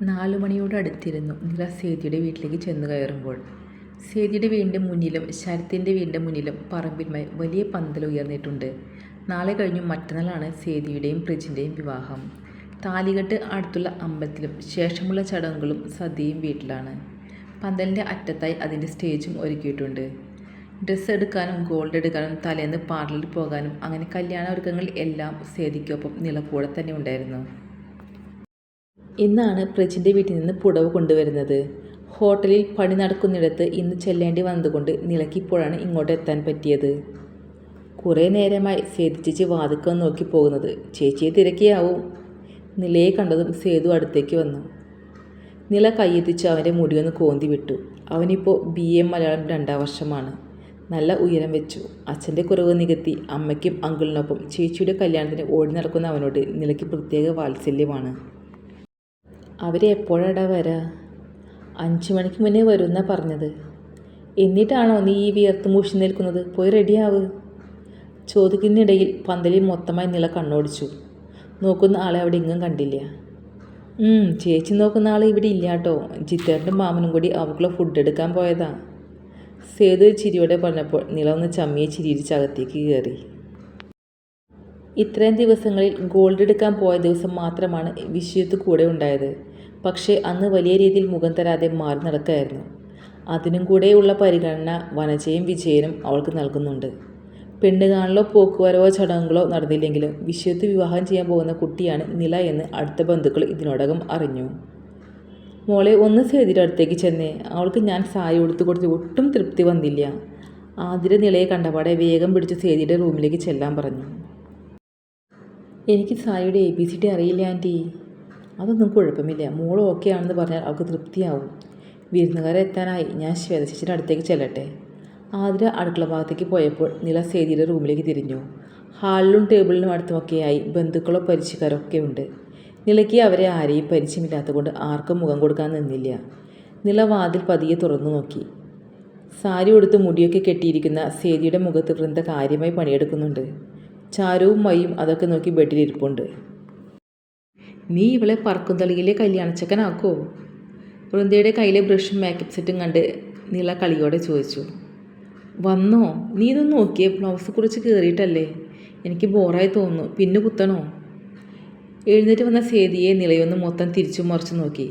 4 മണിയോടടുത്തിരുന്നു നില സേതിയുടെ വീട്ടിലേക്ക് ചെന്നു കയറുമ്പോൾ. സേതിയുടെ വീടിൻ്റെ മുന്നിലും ശരത്തിൻ്റെ വീടിൻ്റെ മുന്നിലും പറമ്പിന്മേൽ വലിയ പന്തൽ ഉയർന്നിട്ടുണ്ട്. നാളെ കഴിഞ്ഞു മറ്റന്നാളാണ് സേതിയുടെയും പ്രജിൻ്റെയും വിവാഹം. താലികെട്ട് അടുത്തുള്ള അമ്പലത്തിലും ശേഷമുള്ള ചടങ്ങുകളും സദ്യയും വീട്ടിലാണ്. പന്തലിൻ്റെ അറ്റത്തായി അതിൻ്റെ സ്റ്റേജും ഒരുക്കിയിട്ടുണ്ട്. ഡ്രസ്സ് എടുക്കാനും ഗോൾഡ് എടുക്കാനും തലേന്ന് പാർലറിൽ പോകാനും അങ്ങനെ കല്യാണ ഒരുക്കങ്ങൾ എല്ലാം സേതിക്കൊപ്പം നില കൂടെ തന്നെ ഉണ്ടായിരുന്നു. ഇന്നാണ് പ്രജിൻ്റെ വീട്ടിൽ നിന്ന് പുടവ് കൊണ്ടുവരുന്നത്. ഹോട്ടലിൽ പണി നടക്കുന്നിടത്ത് ഇന്ന് ചെല്ലേണ്ടി വന്നതുകൊണ്ട് നിലയ്ക്കിപ്പോഴാണ് ഇങ്ങോട്ട് എത്താൻ പറ്റിയത്. കുറേ നേരമായി സേതു ചേച്ചി വാതിൽക്കൽ നോക്കി പോകുന്നത്. ചേച്ചിയെ തിരക്കിയാവും. നിലയെ കണ്ടതും സേതു അടുത്തേക്ക് വന്നു. നില കൈയെത്തിച്ച് അവൻ്റെ മുടിയൊന്ന് കോന്തി വിട്ടു. അവനിപ്പോൾ BA മലയാളം 2ാം വർഷമാണ്. നല്ല ഉയരം വെച്ചു. അച്ഛൻ്റെ കുറവ് നികത്തി അമ്മയ്ക്കും അങ്കിളിനൊപ്പം ചേച്ചിയുടെ കല്യാണത്തിന് ഓടി നടക്കുന്ന അവനോട് നിലയ്ക്ക് പ്രത്യേക വാത്സല്യമാണ്. അവരെ എപ്പോഴാടാ വരാ? 5 മണിക്ക് മുന്നേ വരുമെന്നാ പറഞ്ഞത്. എന്നിട്ടാണോ നീ ഈ വിയർത്ത് മുഷിച്ച് നിൽക്കുന്നത്? പോയി റെഡിയാവ്. ചോദിക്കുന്നിടയിൽ പന്തലിൽ മൊത്തമായി നില കണ്ണോടിച്ചു. നോക്കുന്ന ആളെ അവിടെ ഇങ്ങും കണ്ടില്ല. ചേച്ചി നോക്കുന്ന ആൾ ഇവിടെ ഇല്ലാട്ടോ. ജിത്തേറിൻ്റെ മാമനും കൂടി അവർക്കുള്ള ഫുഡ് എടുക്കാൻ പോയതാ. സേതു ചിരിയോടെ പറഞ്ഞപ്പോൾ നില ഒന്ന് ചമ്മിയെ ചിരിയിച്ച് അകത്തേക്ക് കയറി. ഇത്രയും ദിവസങ്ങളിൽ ഗോൾഡ് എടുക്കാൻ പോയ ദിവസം മാത്രമാണ് വിഷയത്ത് കൂടെ ഉണ്ടായത്. പക്ഷേ അന്ന് വലിയ രീതിയിൽ മുഖം തരാതെ മാറി നടക്കുകയായിരുന്നു. അതിനും കൂടെയുള്ള പരിഗണന വനജയും വിജയനും അവൾക്ക് നൽകുന്നുണ്ട്. പെണ്ണ് കാണലോ പോക്കുവരവോ ചടങ്ങുകളോ നടന്നില്ലെങ്കിലും വിഷയത്ത് വിവാഹം ചെയ്യാൻ പോകുന്ന കുട്ടിയാണ് നില എന്ന് അടുത്ത ബന്ധുക്കൾ ഇതിനോടകം അറിഞ്ഞു. മോളെ ഒന്ന് സേതിയുടെ അടുത്തേക്ക് ചെന്നേ. അവൾക്ക് ഞാൻ സാരി ഉടുത്തു കൊടുത്ത് ഒട്ടും തൃപ്തി വന്നില്ല. ആതിര നിലയെ കണ്ടപാടെ വേഗം പിടിച്ച് സേതിയുടെ റൂമിലേക്ക് ചെല്ലാൻ പറഞ്ഞു. എനിക്ക് സായിയുടെ ABCD അറിയില്ല ആൻറ്റി. അതൊന്നും കുഴപ്പമില്ല. മോൾ ഓക്കെ ആണെന്ന് പറഞ്ഞാൽ അവൾക്ക് തൃപ്തിയാവും. വിരുന്നുകാരെ എത്താനായി. ഞാൻ ശ്വേതശേഷിയുടെ അടുത്തേക്ക് ചെല്ലട്ടെ. ആതിര അടുക്കള ഭാഗത്തേക്ക് പോയപ്പോൾ നില സേതിയുടെ റൂമിലേക്ക് തിരിഞ്ഞു. ഹാളിലും ടേബിളിനും അടുത്തുമൊക്കെയായി ബന്ധുക്കളോ പരിചയക്കാരോ ഒക്കെ ഉണ്ട്. നിലയ്ക്ക് അവരെ ആരെയും പരിചയമില്ലാത്തതുകൊണ്ട് ആർക്കും മുഖം കൊടുക്കാൻ നിന്നില്ല. നില വാതിൽ പതിയെ തുറന്നു നോക്കി. സാരി ഉടുത്ത് മുടിയൊക്കെ കെട്ടിയിരിക്കുന്ന സേതിയുടെ മുഖത്ത് വൃന്ദ കാര്യമായി പണിയെടുക്കുന്നുണ്ട്. ചാരുവും മയും അതൊക്കെ നോക്കി ബെഡിലിരിപ്പുണ്ട്. നീ ഇവളെ പറക്കുംതളിയിലെ കല്യാണച്ചക്കനാക്കോ? വൃന്ദയുടെ കയ്യിലെ ബ്രഷും മേക്കപ്പ് സെറ്റും കണ്ട് നില കളിയോടെ ചോദിച്ചു. വന്നോ? നീ ഇതൊന്ന് നോക്കിയേ. ബ്ലൗസ് കുറിച്ച് കയറിയിട്ടല്ലേ? എനിക്ക് ബോറായി തോന്നുന്നു. പിന്നെ കുത്തണോ? എഴുന്നേറ്റ് വന്ന സേതിയെ നിലയൊന്ന് മൊത്തം തിരിച്ചു മറിച്ചു നോക്കി.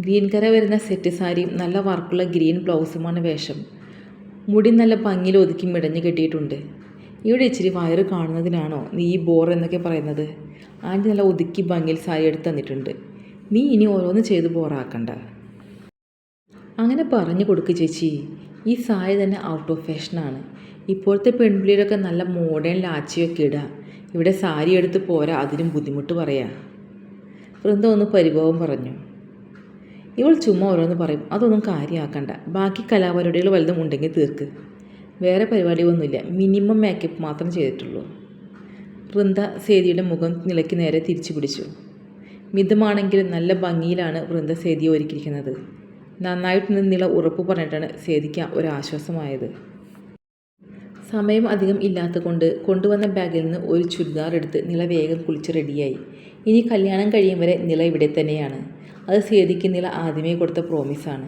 ഗ്രീൻ കര വരുന്ന സെറ്റ് സാരിയും നല്ല വർക്കുള്ള ഗ്രീൻ ബ്ലൗസുമാണ് വേഷം. മുടി നല്ല ഭംഗിയിൽ ഒതുക്കി മിടഞ്ഞു കെട്ടിയിട്ടുണ്ട്. ഇവിടെ ഇച്ചിരി വയറ് കാണുന്നതിനാണോ നീ ഈ ബോർ എന്നൊക്കെ പറയുന്നത്? ആൻറ്റി നല്ല ഒതുക്കി ഭംഗിയിൽ സാരി എടുത്ത് തന്നിട്ടുണ്ട്. നീ ഇനി ഓരോന്ന് ചെയ്ത് ബോറാക്കണ്ട. അങ്ങനെ പറഞ്ഞു കൊടുക്ക് ചേച്ചി. ഈ സാരി തന്നെ ഔട്ട് ഓഫ് ഫാഷനാണ്. ഇപ്പോഴത്തെ പെൺപിള്ളേരൊക്കെ നല്ല മോഡേൺ ലാച്ചിയൊക്കെ ഇടുക. ഇവിടെ സാരി എടുത്ത് പോരാ, അതിനും ബുദ്ധിമുട്ട് പറയാ. വൃന്ദ ഒന്ന് പരിഭവം പറഞ്ഞു. ഇവൾ ചുമ്മാ ഓരോന്ന് പറയും. അതൊന്നും കാര്യമാക്കണ്ട. ബാക്കി കലാപരിപാടികൾ വലുതും ഉണ്ടെങ്കിൽ തീർക്ക്. വേറെ പരിപാടിയൊന്നുമില്ല. മിനിമം മേക്കപ്പ് മാത്രം ചെയ്തിട്ടുള്ളൂ. വൃന്ദ സേതിയുടെ മുഖം നിലയ്ക്ക് നേരെ തിരിച്ചു പിടിച്ചു. മിതമാണെങ്കിലും നല്ല ഭംഗിയിലാണ് വൃന്ദ സേതിയെ ഒരുക്കിയിരിക്കുന്നത്. നന്നായിട്ട് നില ഉറപ്പ് പറഞ്ഞിട്ടാണ് സേതിക്ക് ഒരാശ്വാസമായത്. സമയം അധികം ഇല്ലാത്തതുകൊണ്ട് കൊണ്ടുവന്ന ബാഗിൽ നിന്ന് ഒരു ചുരിദാർ എടുത്ത് നില വേഗം കുളിച്ച് റെഡിയായി. ഇനി കല്യാണം കഴിയും വരെ നില ഇവിടെ തന്നെയാണ്. അത് സേതിക്ക് നില ആദ്യമേ കൊടുത്ത പ്രോമിസാണ്.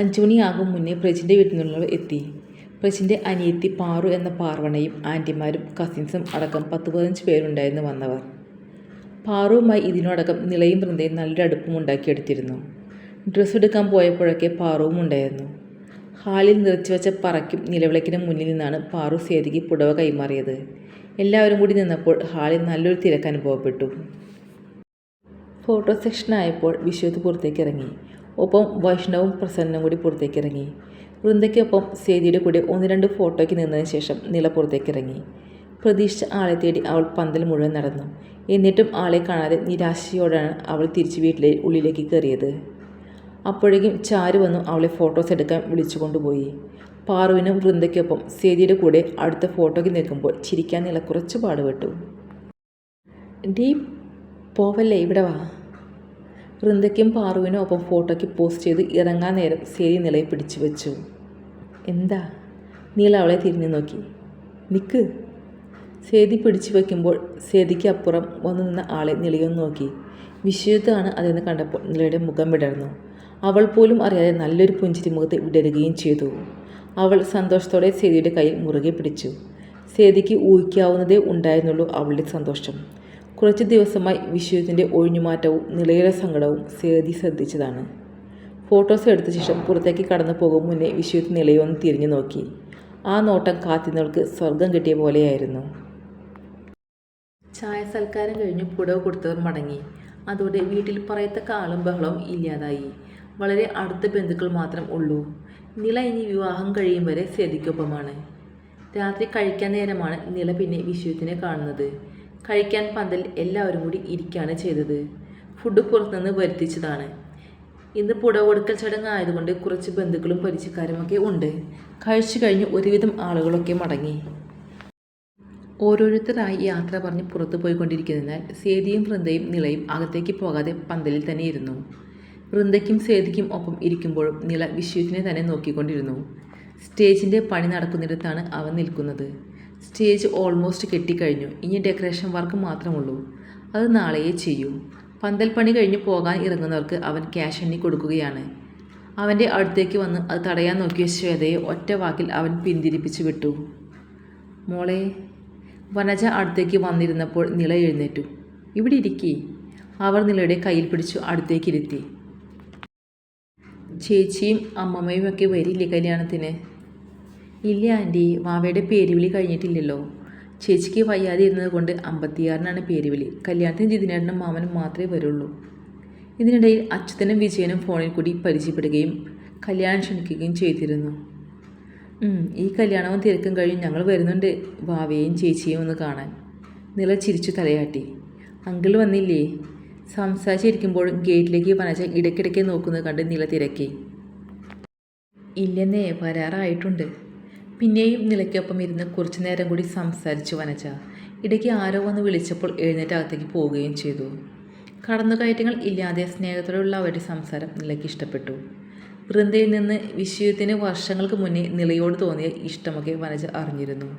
5 മണിയാകും മുന്നേ പ്രജിൻ്റെ വീട്ടിൽ നിന്നുള്ളവർ എത്തി. പ്രജിൻ്റെ അനിയത്തി പാറു എന്ന പാർവണയും ആൻറ്റിമാരും കസിൻസും അടക്കം 10-15 പേരുണ്ടായിരുന്നു വന്നവർ. പാറുവുമായി ഇതിനോടകം നിലയും വൃന്ദയും നല്ലൊരു അടുപ്പം ഉണ്ടാക്കിയെടുത്തിരുന്നു. ഡ്രസ്സ് എടുക്കാൻ പോയപ്പോഴൊക്കെ പാറുവും ഉണ്ടായിരുന്നു. ഹാളിൽ നിറച്ചു വെച്ച പറയ്ക്കും നിലവിളക്കിനും മുന്നിൽ നിന്നാണ് പാറു സേതിക്ക് പുടവ കൈമാറിയത്. എല്ലാവരും കൂടി നിന്നപ്പോൾ ഹാളിൽ നല്ലൊരു തിരക്ക് അനുഭവപ്പെട്ടു. ഫോട്ടോ സെക്ഷനായപ്പോൾ വിശ്വത്ത് പുറത്തേക്ക് ഇറങ്ങി. ഒപ്പം വൈഷ്ണവും പ്രസന്നവും കൂടി പുറത്തേക്ക് ഇറങ്ങി. വൃന്ദയ്ക്കൊപ്പം സേതിയുടെ കൂടെ 1-2 ഫോട്ടോയ്ക്ക് നിന്നതിന് ശേഷം നില പുറത്തേക്ക് ഇറങ്ങി. പ്രതീക്ഷിച്ച ആളെ തേടി അവൾ പന്തൽ മുഴുവൻ നടന്നു. എന്നിട്ടും ആളെ കാണാതെ നിരാശയോടാണ് അവൾ തിരിച്ച് വീട്ടിലെ ഉള്ളിലേക്ക് കയറിയത്. അപ്പോഴേക്കും ചാരു വന്നു അവളെ ഫോട്ടോസ് എടുക്കാൻ വിളിച്ചു കൊണ്ടുപോയി. പാറുവിനും വൃന്ദയ്ക്കൊപ്പം സേതിയുടെ കൂടെ അടുത്ത ഫോട്ടോയ്ക്ക് നിൽക്കുമ്പോൾ ചിരിക്കാൻ നില കുറച്ച് പാടുപെട്ടു. ഡീ പോവല്ലേ, ഇവിടെ വാ. വൃന്ദയ്ക്കും പാറുവിനും ഒപ്പം ഫോട്ടോയ്ക്ക് പോസ്റ്റ് ചെയ്ത് ഇറങ്ങാൻ നേരം സേതി നിലയെ പിടിച്ചു വെച്ചു. എന്താ? നീല അവളെ തിരിഞ്ഞു നോക്കി. നിൽക്ക്. സേതി പിടിച്ചു വയ്ക്കുമ്പോൾ സേതിക്ക് അപ്പുറം വന്നു നിന്ന ആളെ നിലയൊന്ന് നോക്കി. വിശ്വജിത്താണ് അതെന്ന് കണ്ടപ്പോൾ നിലയുടെ മുഖം വിടർന്നു. അവൾ പോലും അറിയാതെ നല്ലൊരു പുഞ്ചിരി മുഖത്ത് വിടരുകയും ചെയ്തു. അവൾ സന്തോഷത്തോടെ സേതിയുടെ കയ്യിൽ മുറുകെ പിടിച്ചു. സേതിക്ക് ഊഹിക്കാവുന്നതേ ഉണ്ടായിരുന്നുള്ളൂ അവളുടെ സന്തോഷം. കുറച്ച് ദിവസമായി വിശ്വജിത്തിൻ്റെ ഒഴിഞ്ഞുമാറ്റവും നിലയുടെ സങ്കടവും സേതി ശ്രദ്ധിച്ചതാണ്. ഫോട്ടോസ് എടുത്ത ശേഷം പുറത്തേക്ക് കടന്നു പോകും മുന്നേ വിശ്വജിത്ത് നിലയൊന്ന് തിരിഞ്ഞു നോക്കി. ആ നോട്ടം കാത്തിരുന്നവൾക്ക് സ്വർഗം കിട്ടിയ പോലെയായിരുന്നു. ചായ സൽക്കാരം കഴിഞ്ഞു പുടവ് കൊടുത്തവർ മടങ്ങി. അതോടെ വീട്ടിൽ പറയത്തക്ക ആളും ബഹളവും ഇല്ലാതായി. വളരെ അടുത്ത ബന്ധുക്കൾ മാത്രം ഉള്ളൂ. നില ഇനി വിവാഹം കഴിയും വരെ സേതിക്കൊപ്പമാണ്. രാത്രി കഴിക്കാൻ നേരമാണ് നില പിന്നെ വിശ്വജിത്തിനെ കാണുന്നത്. കഴിക്കാൻ പന്തൽ എല്ലാവരും കൂടി ഇരിക്കുകയാണ് ചെയ്തത്. ഫുഡ് പുറത്തുനിന്ന് വരുത്തിച്ചതാണ്. ഇന്ന് പുടവ് കൊടുക്കൽ ചടങ്ങായതുകൊണ്ട് കുറച്ച് ബന്ധുക്കളും പരിചയക്കാരുമൊക്കെ ഉണ്ട്. കഴിച്ചു കഴിഞ്ഞ് ഒരുവിധം ആളുകളൊക്കെ മടങ്ങി. ഓരോരുത്തരായി യാത്ര പറഞ്ഞ് പുറത്തു പോയിക്കൊണ്ടിരിക്കുന്നതിനാൽ സേതിയും വൃന്ദയും നിലയും അകത്തേക്ക് പോകാതെ പന്തലിൽ തന്നെ ഇരുന്നു. വൃന്ദയ്ക്കും സേതിക്കും ഒപ്പം ഇരിക്കുമ്പോഴും നില വിശ്വജിത്തിനെ തന്നെ നോക്കിക്കൊണ്ടിരുന്നു. സ്റ്റേജിൻ്റെ പണി നടക്കുന്നിടത്താണ് അവൻ നിൽക്കുന്നത്. സ്റ്റേജ് ഓൾമോസ്റ്റ് കെട്ടിക്കഴിഞ്ഞു. ഇനി ഡെക്കറേഷൻ വർക്ക് മാത്രമുള്ളൂ. അത് നാളെയേ ചെയ്യൂ. പന്തൽ പണി കഴിഞ്ഞ് പോകാൻ ഇറങ്ങുന്നവർക്ക് അവൻ ക്യാഷ് എണ്ണി കൊടുക്കുകയാണ്. അവൻ്റെ അടുത്തേക്ക് വന്ന് അത് തടയാൻ നോക്കിയ ശ്വേതയെ ഒറ്റ വാക്കിൽ അവൻ പിന്തിരിപ്പിച്ചു വിട്ടു. മോളെ. വനജ അടുത്തേക്ക് വന്നിരുന്നപ്പോൾ നില എഴുന്നേറ്റു. ഇവിടെ ഇരിക്കേ. അവർ നിലയുടെ കയ്യിൽ പിടിച്ചു അടുത്തേക്കിരുത്തി. ചേച്ചിയും അമ്മമ്മയും ഒക്കെ വരില്ലേ കല്യാണത്തിന്? ഇല്ല ആൻറ്റി, വാവയുടെ പേരുവിളി കഴിഞ്ഞിട്ടില്ലല്ലോ. ചേച്ചിക്ക് വയ്യാതെ ഇരുന്നത് കൊണ്ട് 56-നാണ് പേരുവിളി. കല്യാണത്തിന് ജിതിനേട്ടനും മാമനും മാത്രമേ വരുള്ളൂ. ഇതിനിടയിൽ അച്യുതനും വിജയനും ഫോണിൽ കൂടി പരിചയപ്പെടുകയും കല്യാണം ക്ഷണിക്കുകയും ചെയ്തിരുന്നു. ഈ കല്യാണവും തിരക്കും കഴിഞ്ഞ് ഞങ്ങൾ വരുന്നുണ്ട് വാവയെയും ചേച്ചിയെയും ഒന്ന് കാണാൻ. നില ചിരിച്ചു തലയാട്ടി. അങ്കിൾ വന്നില്ലേ? സംസാരിച്ചിരിക്കുമ്പോഴും ഗേറ്റിലേക്ക് വനജ ഇടയ്ക്കിടയ്ക്ക് നോക്കുന്നത് കണ്ട് നില തിരക്കി. ഇല്ലെന്നേ, വരാറായിട്ടുണ്ട്. പിന്നെയും നിലയ്ക്കൊപ്പം ഇരുന്ന് കുറച്ചു നേരം കൂടി സംസാരിച്ചു വനജ. ഇടയ്ക്ക് ആരോ വന്ന് വിളിച്ചപ്പോൾ എഴുന്നേറ്റ് അകത്തേക്ക് പോവുകയും ചെയ്തു. കടന്നുകയറ്റങ്ങൾ ഇല്ലാതെ സ്നേഹത്തോടെയുള്ള അവരുടെ സംസാരം നിലയ്ക്ക് ഇഷ്ടപ്പെട്ടു. വൃന്ദയിൽ നിന്ന് വിശ്വജിത്തിന് വർഷങ്ങൾക്ക് മുന്നേ നിലയോട് തോന്നിയ ഇഷ്ടമൊക്കെ വനജ അറിഞ്ഞിരുന്നു.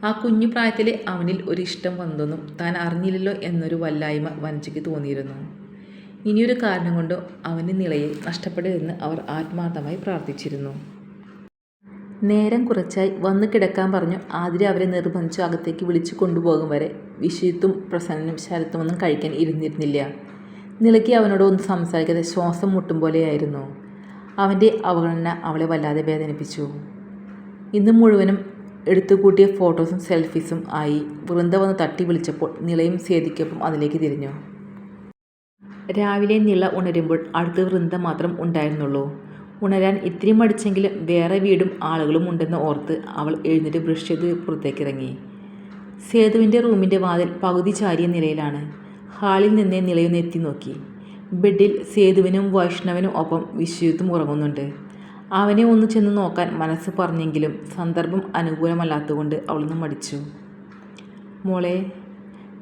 ആ കുഞ്ഞു പ്രായത്തിലെ അവനിൽ ഒരു ഇഷ്ടം വന്നതൊന്നും താൻ അറിഞ്ഞില്ലല്ലോ എന്നൊരു വല്ലായ്മ വനജയ്ക്ക് തോന്നിയിരുന്നു. ഇനിയൊരു കാരണം കൊണ്ടോ അവന് നിലയെ നഷ്ടപ്പെടരുതെന്ന് അവർ ആത്മാർത്ഥമായി പ്രാർത്ഥിച്ചിരുന്നു. നേരം കുറച്ചായി വന്ന് കിടക്കാൻ പറഞ്ഞു ആതിര അവരെ നിർബന്ധിച്ചു അകത്തേക്ക് വിളിച്ചു കൊണ്ടുപോകും വരെ വിശ്വജിത്തും പ്രസന്നനും ശരത്തുമൊന്നും കഴിക്കാൻ ഇരുന്നിരുന്നില്ല. നിലയ്ക്ക് അവനോട് ഒന്ന് സംസാരിക്കാതെ ശ്വാസം മുട്ടും പോലെയായിരുന്നു. അവൻ്റെ അവഗണന അവളെ വല്ലാതെ വേദനിപ്പിച്ചു. ഇന്ന് മുഴുവനും എടുത്തുകൂട്ടിയ ഫോട്ടോസും സെൽഫീസും ആയി വൃന്ദ വന്ന് തട്ടി വിളിച്ചപ്പോൾ നിലയും സേതിക്കൊപ്പം അതിലേക്ക് തിരിഞ്ഞു. രാവിലെ നില ഉണരുമ്പോൾ അടുത്ത് വൃന്ദ മാത്രം ഉണ്ടായിരുന്നുള്ളൂ. ഉണരാൻ ഇത്തിരി മടിച്ചെങ്കിലും വേറെ വീടും ആളുകളും ഉണ്ടെന്ന് ഓർത്ത് അവൾ എഴുന്നേറ്റ് ബ്രഷ് ചെയ്ത് പുറത്തേക്കിറങ്ങി. സേതുവിൻ്റെ റൂമിൻ്റെ വാതിൽ പകുതി ചാരിയ നിലയിലാണ്. ഹാളിൽ നിന്നേ നിലയൊന്ന് എത്തി നോക്കി. ബെഡിൽ സേതുവിനും വൈഷ്ണവനും ഒപ്പം വിശ്വജിത്തും ഉറങ്ങുന്നുണ്ട്. അവനെ ഒന്ന് ചെന്ന് നോക്കാൻ മനസ്സ് പറഞ്ഞെങ്കിലും സന്ദർഭം അനുകൂലമല്ലാത്തതുകൊണ്ട് അവളൊന്ന് മടിച്ചു. മോളെ.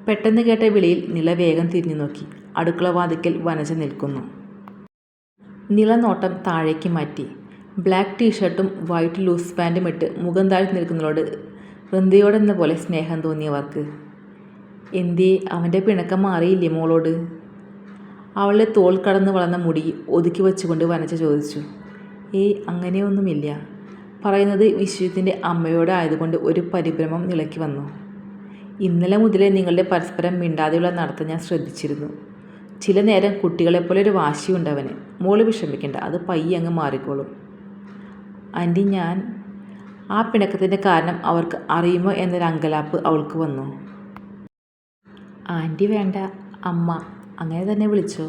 പെട്ടെന്ന് കേട്ട വിളിയിൽ നില വേഗം തിരിഞ്ഞു നോക്കി. അടുക്കള വാതിക്കൽ വനജ നിൽക്കുന്നു. നില നോട്ടം താഴേക്ക് മാറ്റി. ബ്ലാക്ക് ടീഷർട്ടും വൈറ്റ് ലൂസ് പാൻറ്റും ഇട്ട് മുഖം താഴ്ത്തി നിൽക്കുന്നതോട് വൃന്ദയോടെന്ന പോലെ സ്നേഹം തോന്നിയവർക്ക്. എന്തേ, അവൻ്റെ പിണക്കം മാറിയില്ലേ മോളോട്? അവളുടെ തോൾ കടന്ന് വളർന്ന മുടി ഒതുക്കി വെച്ചുകൊണ്ട് വനജ ചോദിച്ചു. അങ്ങനെയൊന്നുമില്ല. പറയുന്നത് വിശ്വജിത്തിൻ്റെ അമ്മയോട് ആയതുകൊണ്ട് ഒരു പരിഭ്രമം നിലയ്ക്ക് വന്നു. ഇന്നലെ മുതലേ നിങ്ങളുടെ പരസ്പരം മിണ്ടാതെയുള്ള നടത്തം ഞാൻ ശ്രദ്ധിച്ചിരുന്നു. ചില നേരം കുട്ടികളെപ്പോലെ ഒരു വാശിയുണ്ട് അവന്. മോള് വിഷമിക്കണ്ട, അത് പയ്യെ അങ്ങ് മാറിക്കോളും. ആൻറ്റി, ഞാൻ ആ പിണക്കത്തിൻ്റെ കാരണം അവർക്ക് അറിയുമോ എന്നൊരു അങ്കലാപ്പ് അവൾക്ക് വന്നു. ആൻറ്റി വേണ്ട, അമ്മ അങ്ങനെ തന്നെ വിളിച്ചോ.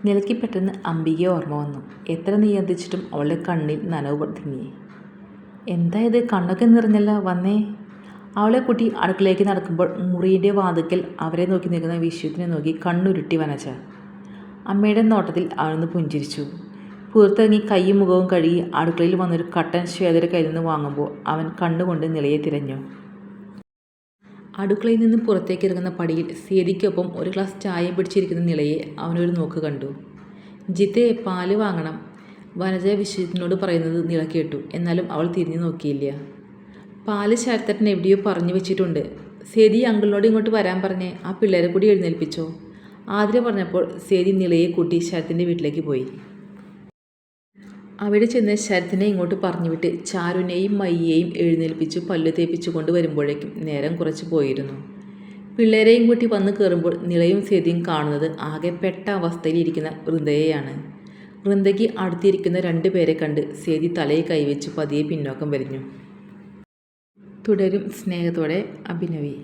നിലയ്ക്ക് പെട്ടെന്ന് അംബികയെ ഓർമ്മ വന്നു. എത്ര നിയന്ത്രിച്ചിട്ടും അവളുടെ കണ്ണിൽ നനവ് തിങ്ങി. എന്താ ഇത്, കണ്ണൊക്കെ നിറഞ്ഞല്ല, വന്നേ. അവളെ കുട്ടി അടുക്കളയിലേക്ക് നടക്കുമ്പോൾ മുറിയുടെ വാതിക്കൽ അവരെ നോക്കി നിൽക്കുന്ന വിശ്വജിത്തിനെ നോക്കി കണ്ണുരുട്ടി വനജ. അമ്മയുടെ നോട്ടത്തിൽ അവനൊന്ന് പുഞ്ചിരിച്ചു. പുറത്തിറങ്ങി കൈയും മുഖവും കഴുകി അടുക്കളയിൽ വന്നൊരു കട്ടൻ ശ്വേതയുടെ കയ്യിൽ നിന്ന് വാങ്ങുമ്പോൾ അവൻ കണ്ണുകൊണ്ട് നിലയെ തിരഞ്ഞു. അടുക്കളയിൽ നിന്ന് പുറത്തേക്ക് ഇറങ്ങുന്ന പടിയിൽ സേതിക്കൊപ്പം ഒരു ഗ്ലാസ് ചായ പിടിച്ചിരിക്കുന്ന നിലയെ അവനൊരു നോക്ക് കണ്ടു. ജിത്തേ, പാല് വാങ്ങണം. വനജ വിശ്വജിത്തിനോട് പറയുന്നത് നില കേട്ടു. എന്നാലും അവൾ തിരിഞ്ഞു നോക്കിയില്ല. പാല് ശരത്തേട്ടൻ എവിടെയോ പറഞ്ഞു വെച്ചിട്ടുണ്ട്. സേതി അങ്കിളിനോട് ഇങ്ങോട്ട് വരാൻ പറഞ്ഞ് ആ പിള്ളേരെ കൂടി എഴുന്നേൽപ്പിച്ചോ. ആതിര പറഞ്ഞപ്പോൾ സേതി നിളയെ കൂട്ടി ശരത്തിൻ്റെ വീട്ടിലേക്ക് പോയി. അവിടെ ചെന്ന് ശരത്തിനെ ഇങ്ങോട്ട് പറഞ്ഞുവിട്ട് ചാരുനെയും മയ്യെയും എഴുന്നേൽപ്പിച്ച് പല്ലു തേപ്പിച്ചു കൊണ്ട് വരുമ്പോഴേക്കും നേരം കുറച്ച് പോയിരുന്നു. പിള്ളേരെയും കൂട്ടി വന്ന് കയറുമ്പോൾ നിളയും സേതിയും കാണുന്നത് ആകെ പെട്ട അവസ്ഥയിലിരിക്കുന്ന വൃന്ദയെയാണ്. വൃന്ദയ്ക്ക് അടുത്തിരിക്കുന്ന 2 പേരെ കണ്ട് സേതി തലയിൽ കൈവച്ച് പതിയെ പിന്നോക്കം വലിഞ്ഞു. തുടരും. സ്നേഹത്തോടെ, അഭിനവി.